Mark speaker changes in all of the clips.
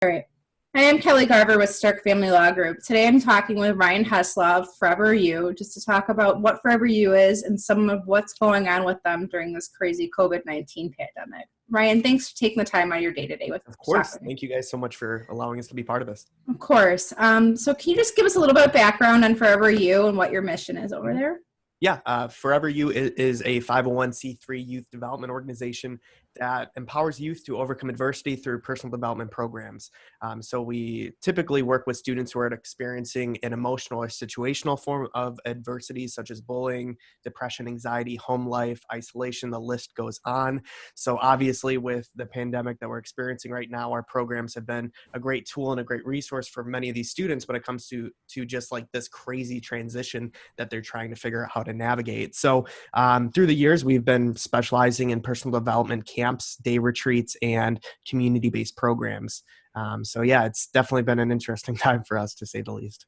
Speaker 1: All right. I am Kelly Garver with Sterk Family Law Group. Today I'm talking with Ryan Hesslau of ForeverU just to talk about what ForeverU is and some of what's going on with them during this crazy COVID-19 pandemic. Ryan, thanks for taking the time out of your day today with
Speaker 2: Of course.
Speaker 1: talking.
Speaker 2: Thank you guys so much for allowing us to be part of this.
Speaker 1: Of course. So can you just give us a little bit of background on ForeverU and what your mission is over there?
Speaker 2: Yeah, ForeverU is a 501c3 youth development organization that empowers youth to overcome adversity through personal development programs. So we typically work with students who are experiencing an emotional or situational form of adversity, such as bullying, depression, anxiety, home life, isolation, the list goes on. So obviously with the pandemic that we're experiencing right now, our programs have been a great tool and a great resource for many of these students when it comes to just like this crazy transition that they're trying to figure out how to navigate. So through the years, we've been specializing in personal development camps, day retreats, and community-based programs. So yeah, it's definitely been an interesting time for us, to say the least.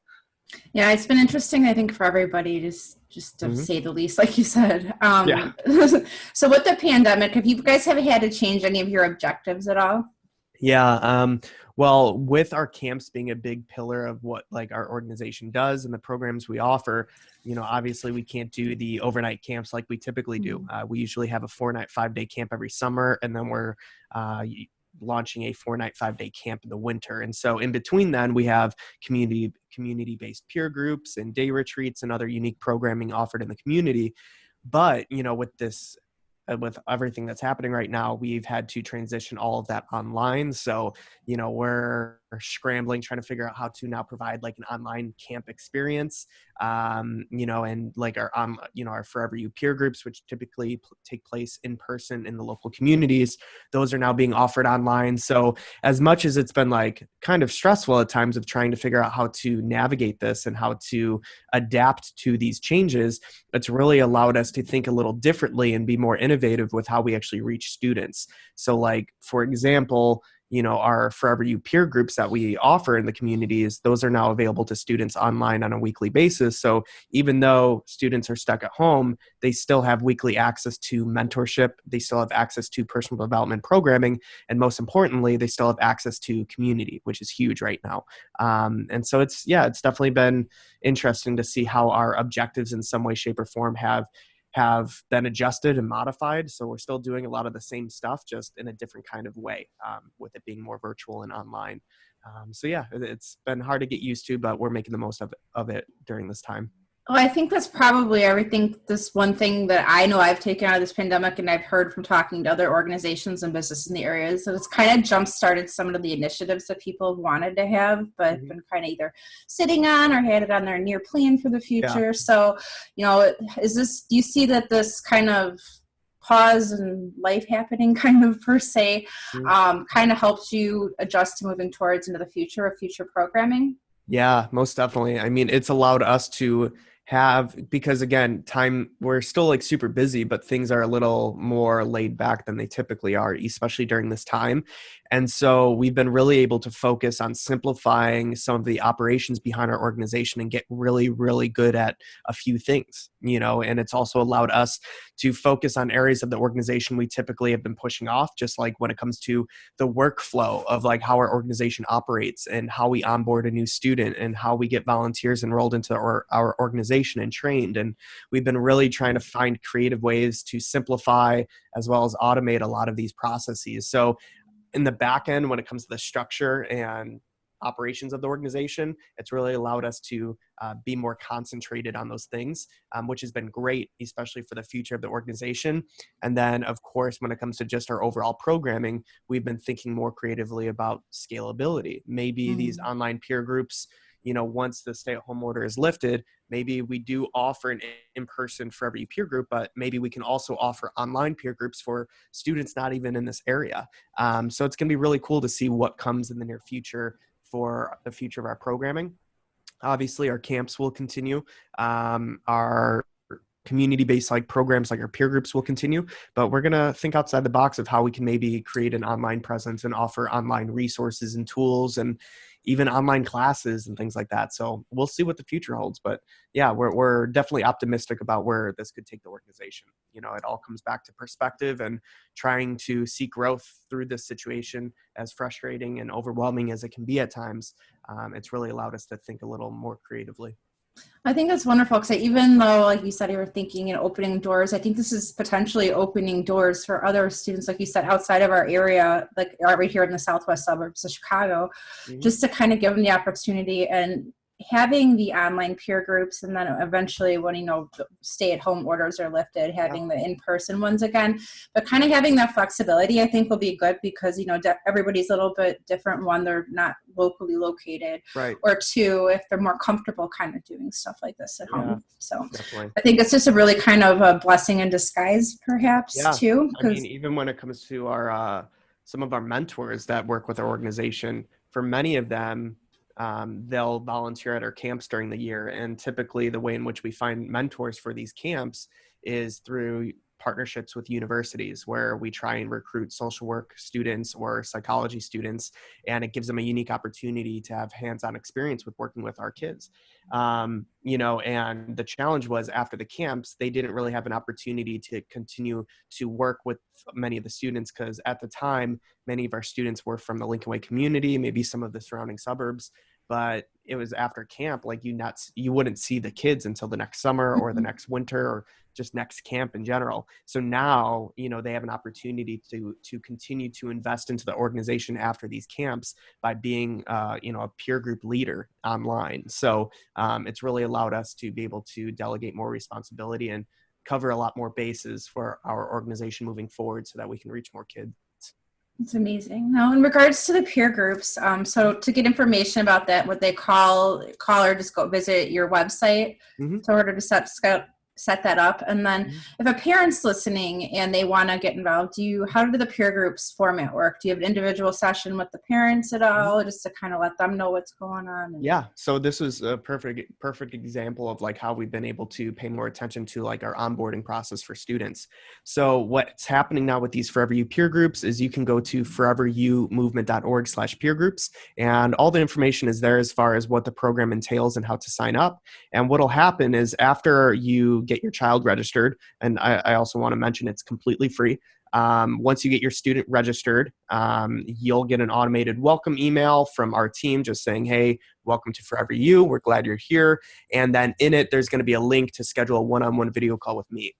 Speaker 1: Yeah, it's been interesting, I think, for everybody, just to say the least, like you said.
Speaker 2: Yeah.
Speaker 1: So with the pandemic, have you guys had to change any of your objectives at all?
Speaker 2: Yeah. Well, with our camps being a big pillar of what like our organization does and the programs we offer, obviously we can't do the overnight camps like we typically do. We usually have a 4-night, 5-day camp every summer, and then we're launching a 4-night, 5-day camp in the winter. And so in between then we have community-based peer groups and day retreats and other unique programming offered in the community. But, with everything that's happening right now, we've had to transition all of that online. So, we're scrambling, trying to figure out how to now provide like an online camp experience, and like our ForeverU peer groups, which typically take place in person in the local communities. Those are now being offered online. So as much as it's been like kind of stressful at times of trying to figure out how to navigate this and how to adapt to these changes, it's really allowed us to think a little differently and be more innovative with how we actually reach students. So like, for example, our ForeverU peer groups that we offer in the communities, those are now available to students online on a weekly basis. So even though students are stuck at home, they still have weekly access to mentorship. They still have access to personal development programming. And most importantly, they still have access to community, which is huge right now. And so it's definitely been interesting to see how our objectives in some way, shape, or form have been adjusted and modified. So we're still doing a lot of the same stuff, just in a different kind of way, with it being more virtual and online. So yeah, it's been hard to get used to, but we're making the most of it during this time.
Speaker 1: Well, I think that's probably everything. This one thing that I know I've taken out of this pandemic, and I've heard from talking to other organizations and businesses in the area, is that it's kind of jump-started some of the initiatives that people have wanted to have, but been kind of either sitting on or had it on their near plan for the future.
Speaker 2: Yeah.
Speaker 1: So, do you see that this kind of pause and life happening kind of per se kind of helps you adjust to moving towards into the future of future programming?
Speaker 2: Yeah, most definitely. I mean, it's allowed us to because again, we're still like super busy, but things are a little more laid back than they typically are, especially during this time. And so we've been really able to focus on simplifying some of the operations behind our organization and get really, really good at a few things, and it's also allowed us to focus on areas of the organization we typically have been pushing off, just like when it comes to the workflow of like how our organization operates and how we onboard a new student and how we get volunteers enrolled into our organization and trained. And we've been really trying to find creative ways to simplify as well as automate a lot of these processes. So in the back end, when it comes to the structure and operations of the organization, it's really allowed us to be more concentrated on those things, which has been great, especially for the future of the organization. And then, of course, when it comes to just our overall programming, we've been thinking more creatively about scalability. Maybe these online peer groups, once the stay-at-home order is lifted, maybe we do offer an in-person ForeverU peer group, but maybe we can also offer online peer groups for students not even in this area. So it's going to be really cool to see what comes in the near future for the future of our programming. Obviously, our camps will continue. Our community-based like programs like our peer groups will continue, but we're going to think outside the box of how we can maybe create an online presence and offer online resources and tools and even online classes and things like that. So we'll see what the future holds. But yeah, we're definitely optimistic about where this could take the organization. You know, it all comes back to perspective and trying to seek growth through this situation, as frustrating and overwhelming as it can be at times. It's really allowed us to think a little more creatively.
Speaker 1: I think that's wonderful because even though, like you said, you were thinking and opening doors, I think this is potentially opening doors for other students, like you said, outside of our area, like right here in the southwest suburbs of Chicago,
Speaker 2: Hmm.
Speaker 1: just to kind of give them the opportunity and having the online peer groups, and then eventually when stay-at-home orders are lifted,
Speaker 2: Yeah.
Speaker 1: having the in-person ones again. But kind of having that flexibility, I think, will be good because everybody's a little bit different. One, they're not locally located,
Speaker 2: Right.
Speaker 1: or two, if they're more comfortable kind of doing stuff like this at
Speaker 2: Yeah,
Speaker 1: home. So
Speaker 2: definitely.
Speaker 1: I think it's just a really kind of a blessing in disguise, perhaps,
Speaker 2: Yeah.
Speaker 1: too,
Speaker 2: I mean,
Speaker 1: because
Speaker 2: even when it comes to our some of our mentors that work with our organization, for many of them, they'll volunteer at our camps during the year. And typically the way in which we find mentors for these camps is through partnerships with universities, where we try and recruit social work students or psychology students, and it gives them a unique opportunity to have hands-on experience with working with our kids. And the challenge was, after the camps, they didn't really have an opportunity to continue to work with many of the students, because at the time, many of our students were from the Lincoln Way community, maybe some of the surrounding suburbs. But it was after camp, like you wouldn't see the kids until the next summer or the next winter or just next camp in general. So now, they have an opportunity to continue to invest into the organization after these camps by being, a peer group leader online. So it's really allowed us to be able to delegate more responsibility and cover a lot more bases for our organization moving forward, so that we can reach more kids.
Speaker 1: it's amazing. Now, in regards to the peer groups, so to get information about that, what they call or just go visit your website
Speaker 2: Mm-hmm.
Speaker 1: in order to set that up. And then if a parent's listening and they want to get involved, how do the peer groups format work? Do you have an individual session with the parents at
Speaker 2: Mm-hmm.
Speaker 1: all, just to kind of let them know what's going on?
Speaker 2: Yeah. So this is a perfect example of like how we've been able to pay more attention to like our onboarding process for students. So what's happening now with these ForeverU peer groups is you can go to foreverUmovement.org/peer groups, and all the information is there as far as what the program entails and how to sign up. And what'll happen is, after you get your child registered, and I also want to mention it's completely free. Once you get your student registered, you'll get an automated welcome email from our team just saying, hey, welcome to ForeverU. We're glad you're here. And then in it, there's going to be a link to schedule a one-on-one video call with me.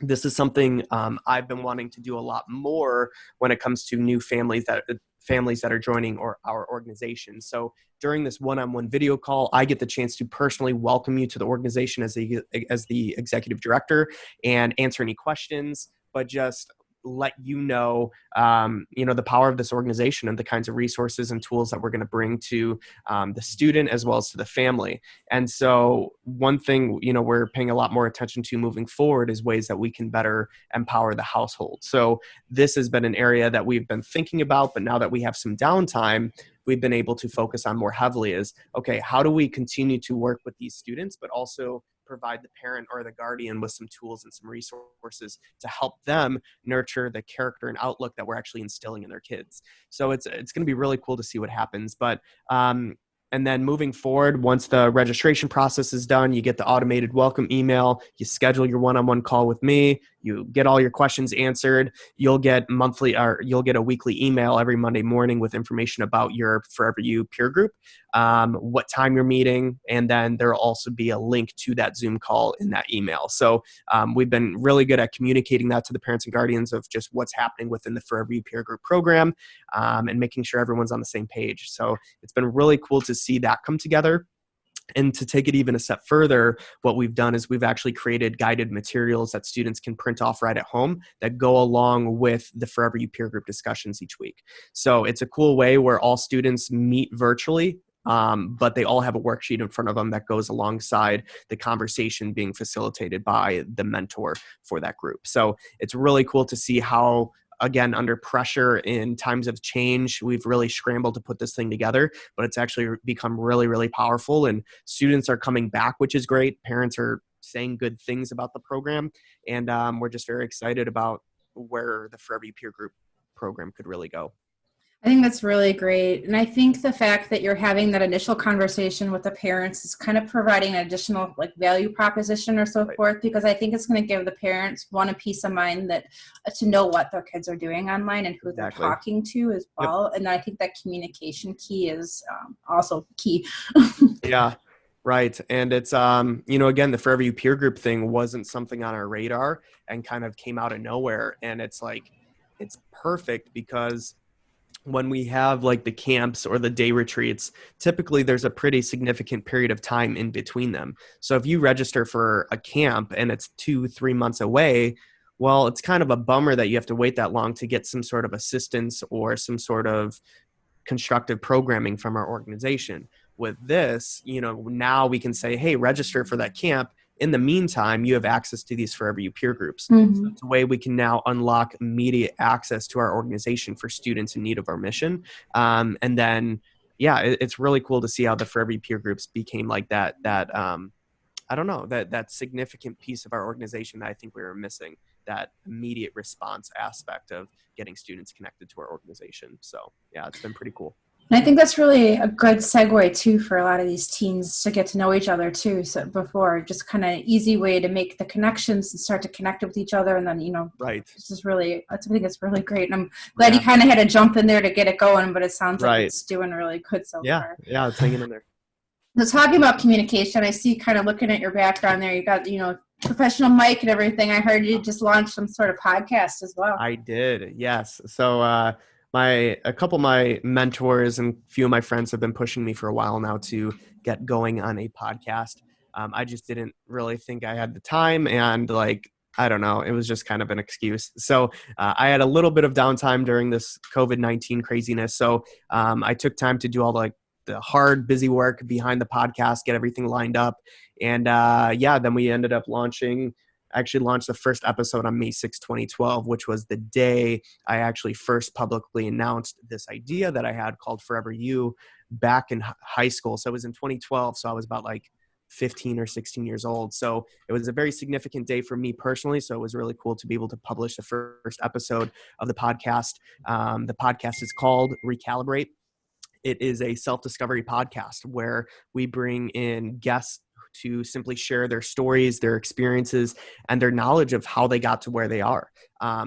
Speaker 2: This is something I've been wanting to do a lot more when it comes to new families that are joining our organization. So during this one-on-one video call, I get the chance to personally welcome you to the organization as the executive director, and answer any questions, but just let the power of this organization and the kinds of resources and tools that we're going to bring to the student as well as to the family. And so one thing, we're paying a lot more attention to moving forward is ways that we can better empower the household. So this has been an area that we've been thinking about, but now that we have some downtime, we've been able to focus on more heavily is, okay, how do we continue to work with these students, but also provide the parent or the guardian with some tools and some resources to help them nurture the character and outlook that we're actually instilling in their kids. So it's going to be really cool to see what happens. But and then moving forward, once the registration process is done, you get the automated welcome email, you schedule your one-on-one call with me, you get all your questions answered, you'll get a weekly email every Monday morning with information about your ForeverU peer group, what time you're meeting, and then there'll also be a link to that Zoom call in that email. So we've been really good at communicating that to the parents and guardians of just what's happening within the ForeverU peer group program, and making sure everyone's on the same page. So it's been really cool to see that come together. And to take it even a step further, what we've done is we've actually created guided materials that students can print off right at home that go along with the ForeverU peer group discussions each week. So it's a cool way where all students meet virtually, but they all have a worksheet in front of them that goes alongside the conversation being facilitated by the mentor for that group. So it's really cool to see how, again, under pressure in times of change, we've really scrambled to put this thing together, but it's actually become really, really powerful, and students are coming back, which is great. Parents are saying good things about the program, and we're just very excited about where the ForeverU peer group program could really go.
Speaker 1: I think that's really great. And I think the fact that you're having that initial conversation with the parents is kind of providing an additional like value proposition or so
Speaker 2: Right.
Speaker 1: forth, because I think it's going to give the parents one, a peace of mind that to know what their kids are doing online and who they're
Speaker 2: Exactly.
Speaker 1: talking to as
Speaker 2: Yep.
Speaker 1: well. And I think that communication key is also key.
Speaker 2: Yeah. Right. And it's, again, the ForeverU peer group thing wasn't something on our radar and kind of came out of nowhere. And it's like, it's perfect because when we have like the camps or the day retreats, typically there's a pretty significant period of time in between them. So if you register for a camp and it's 2-3 months away, well, it's kind of a bummer that you have to wait that long to get some sort of assistance or some sort of constructive programming from our organization. With this, now we can say, hey, register for that camp. In the meantime, you have access to these ForeverU peer groups. So it's a way we can now unlock immediate access to our organization for students in need of our mission. And then, yeah, it's really cool to see how the ForeverU peer groups became like that I don't know, that significant piece of our organization that I think we were missing, that immediate response aspect of getting students connected to our organization. So yeah, it's been pretty cool.
Speaker 1: And I think that's really a good segue too for a lot of these teens to get to know each other too. So before, just kind of easy way to make the connections and start to connect with each other. And then,
Speaker 2: Right.
Speaker 1: this is really, I think it's really great. And I'm glad you
Speaker 2: Yeah.
Speaker 1: kind of had to jump in there to get it going, but it sounds like
Speaker 2: Right.
Speaker 1: it's doing really good so
Speaker 2: Yeah.
Speaker 1: far.
Speaker 2: Yeah. It's hanging in there.
Speaker 1: So talking about communication, I see kind of looking at your background there, you got, professional mic and everything. I heard you just launched some sort of podcast as well.
Speaker 2: I did. Yes. So, a couple of my mentors and a few of my friends have been pushing me for a while now to get going on a podcast. I just didn't really think I had the time, and I don't know, it was just kind of an excuse. So I had a little bit of downtime during this COVID-19 craziness. So I took time to do all the hard, busy work behind the podcast, get everything lined up. And then we ended up actually launched the first episode on May 6, 2012, which was the day I actually first publicly announced this idea that I had called ForeverU back in high school. So it was in 2012. So I was about 15 or 16 years old. So it was a very significant day for me personally. So it was really cool to be able to publish the first episode of the podcast. The podcast is called Recalibrate. It is a self-discovery podcast where we bring in guests to simply share their stories, their experiences, and their knowledge of how they got to where they are.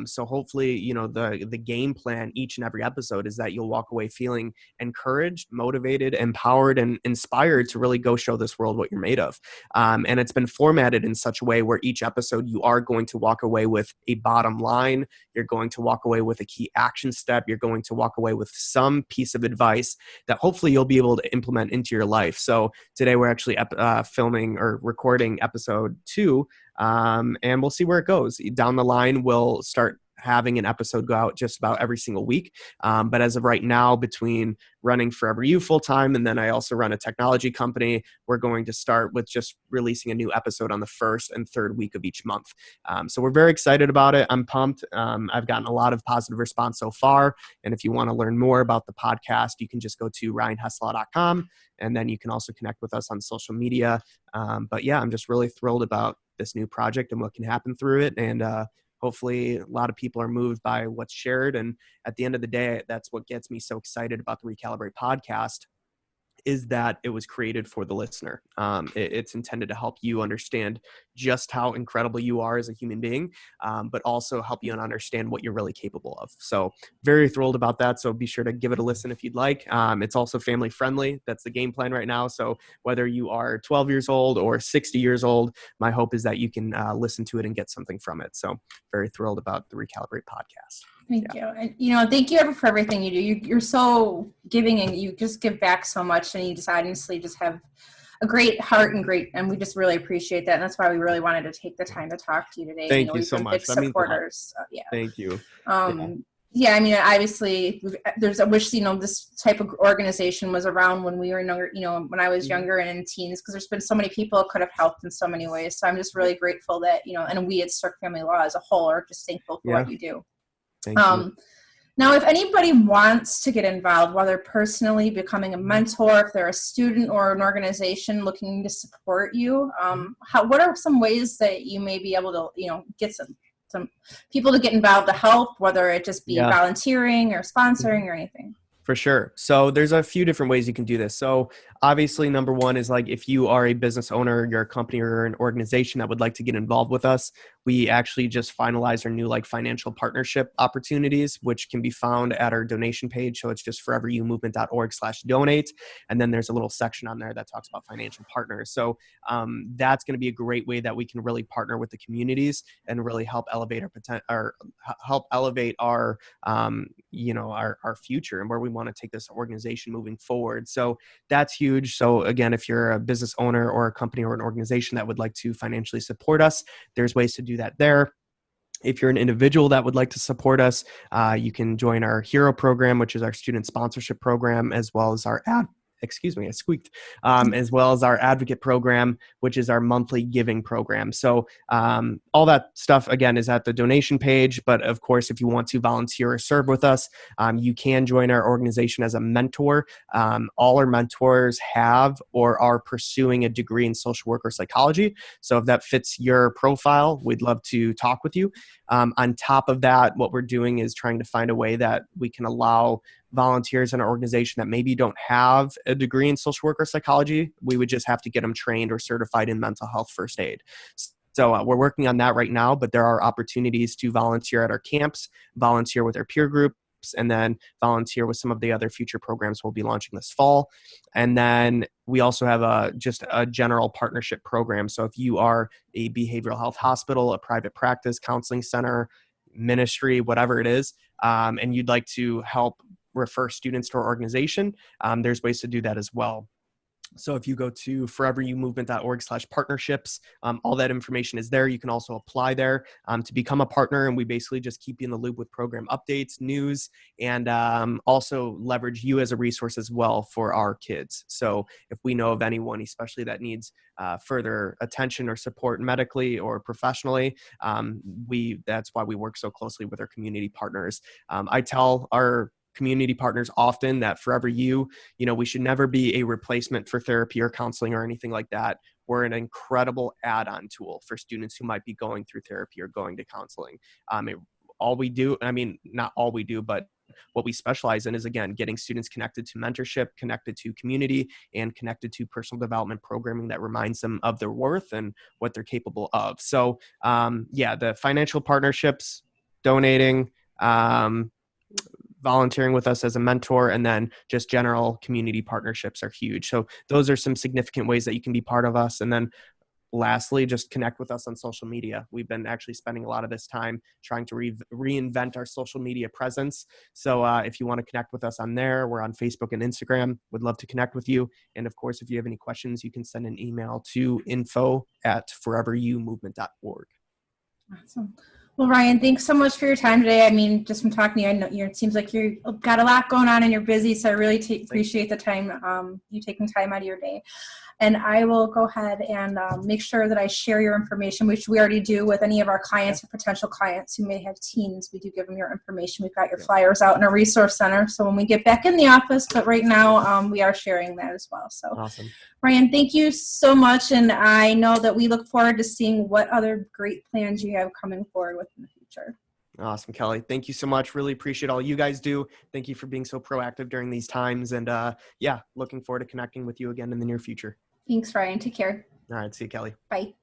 Speaker 2: So hopefully, the game plan each and every episode is that you'll walk away feeling encouraged, motivated, empowered, and inspired to really go show this world what you're made of. And it's been formatted in such a way where each episode you are going to walk away with a bottom line. You're going to walk away with a key action step. You're going to walk away with some piece of advice that hopefully you'll be able to implement into your life. So today we're actually filming or recording episode 2. And we'll see where it goes. Down the line, we'll start having an episode go out just about every single week. But as of right now, between running ForeverU full time, and then I also run a technology company, we're going to start with just releasing a new episode on the first and third week of each month. So we're very excited about it. I'm pumped. I've gotten a lot of positive response so far. And if you want to learn more about the podcast, you can just go to ryanhesslau.com. And then you can also connect with us on social media. But yeah, I'm just really thrilled about this new project and what can happen through it. And hopefully a lot of people are moved by what's shared. And at the end of the day, that's what gets me so excited about the Recalibrate podcast, is that it was created for the listener. It's intended to help you understand just how incredible you are as a human being, but also help you understand what you're really capable of. So very thrilled about that. So be sure to give it a listen if you'd like. It's also family friendly. That's the game plan right now. So whether you are 12 years old or 60 years old, my hope is that you can listen to it and get something from it. So very thrilled about the Recalibrate podcast.
Speaker 1: Thank you. And, thank you for everything you do. You're so giving and you just give back so much, and you just honestly just have a great heart and we just really appreciate that. And that's why we really wanted to take the time to talk to you today.
Speaker 2: Thank you so much.
Speaker 1: Big supporters. Yeah.
Speaker 2: Thank you.
Speaker 1: Yeah, I mean, obviously, I wish, this type of organization was around when we were younger, when I was younger and in teens, because there's been so many people that could have helped in so many ways. So I'm just really grateful that, and we at Sterk Family Law as a whole are just thankful for what you do.
Speaker 2: Thank you.
Speaker 1: Now, if anybody wants to get involved, whether personally becoming a mentor, if they're a student or an organization looking to support you, what are some ways that you may be able to, get some people to get involved to help, whether it just be volunteering or sponsoring or anything?
Speaker 2: For sure. So there's a few different ways you can do this. So obviously, number one is like if you are a business owner, you're a company or an organization that would like to get involved with us, we actually just finalized our new like financial partnership opportunities, which can be found at our donation page. So it's just foreverumovement.org/donate. And then there's a little section on there that talks about financial partners. So that's going to be a great way that we can really partner with the communities and really help elevate our potential, or help elevate our our future and where we want to take this organization moving forward. So that's huge. So again, if you're a business owner or a company or an organization that would like to financially support us, there's ways to do that there. If you're an individual that would like to support us, you can join our HERO program, which is our student sponsorship program, as well as our I squeaked, as well as our advocate program, which is our monthly giving program. So all that stuff, again, is at the donation page. But of course, if you want to volunteer or serve with us, you can join our organization as a mentor. All our mentors have or are pursuing a degree in social work or psychology. So if that fits your profile, we'd love to talk with you. On top of that, what we're doing is trying to find a way that we can allow volunteers in our organization that maybe don't have a degree in social work or psychology. We would just have to get them trained or certified in mental health first aid. So we're working on that right now, but there are opportunities to volunteer at our camps, volunteer with our peer groups, and then volunteer with some of the other future programs we'll be launching this fall. And then we also have just a general partnership program. So if you are a behavioral health hospital, a private practice, counseling center, ministry, whatever it is, and you'd like to help refer students to our organization, there's ways to do that as well. So if you go to foreverumovement.org/partnerships, all that information is there. You can also apply there to become a partner. And we basically just keep you in the loop with program updates, news, and also leverage you as a resource as well for our kids. So if we know of anyone, especially that needs further attention or support medically or professionally, that's why we work so closely with our community partners. I tell our community partners often that ForeverU, we should never be a replacement for therapy or counseling or anything like that. We're an incredible add-on tool for students who might be going through therapy or going to counseling. All we do, not all we do, but what we specialize in is, again, getting students connected to mentorship, connected to community, and connected to personal development programming that reminds them of their worth and what they're capable of. So, the financial partnerships, donating, volunteering with us as a mentor, and then just general community partnerships are huge. So those are some significant ways that you can be part of us. And then lastly, just connect with us on social media. We've been actually spending a lot of this time trying to reinvent our social media presence. So if you want to connect with us on there, we're on Facebook and Instagram. Would love to connect with you. And of course, if you have any questions, you can send an email to info@foreverumovement.org.
Speaker 1: Awesome. Well, Ryan, thanks so much for your time today. I mean, just from talking to you, I know it seems like you've got a lot going on and you're busy, so I really appreciate the time, you taking time out of your day. And I will go ahead and make sure that I share your information, which we already do with any of our clients or potential clients who may have teens. We do give them your information. We've got your flyers out in a resource center. So when we get back in the office, but right now we are sharing that as well. So
Speaker 2: Awesome.
Speaker 1: Ryan, thank you so much. And I know that we look forward to seeing what other great plans you have coming forward with in the future.
Speaker 2: Awesome, Kelly. Thank you so much. Really appreciate all you guys do. Thank you for being so proactive during these times. And looking forward to connecting with you again in the near future.
Speaker 1: Thanks, Ryan. Take care.
Speaker 2: All right. See you, Kelly.
Speaker 1: Bye.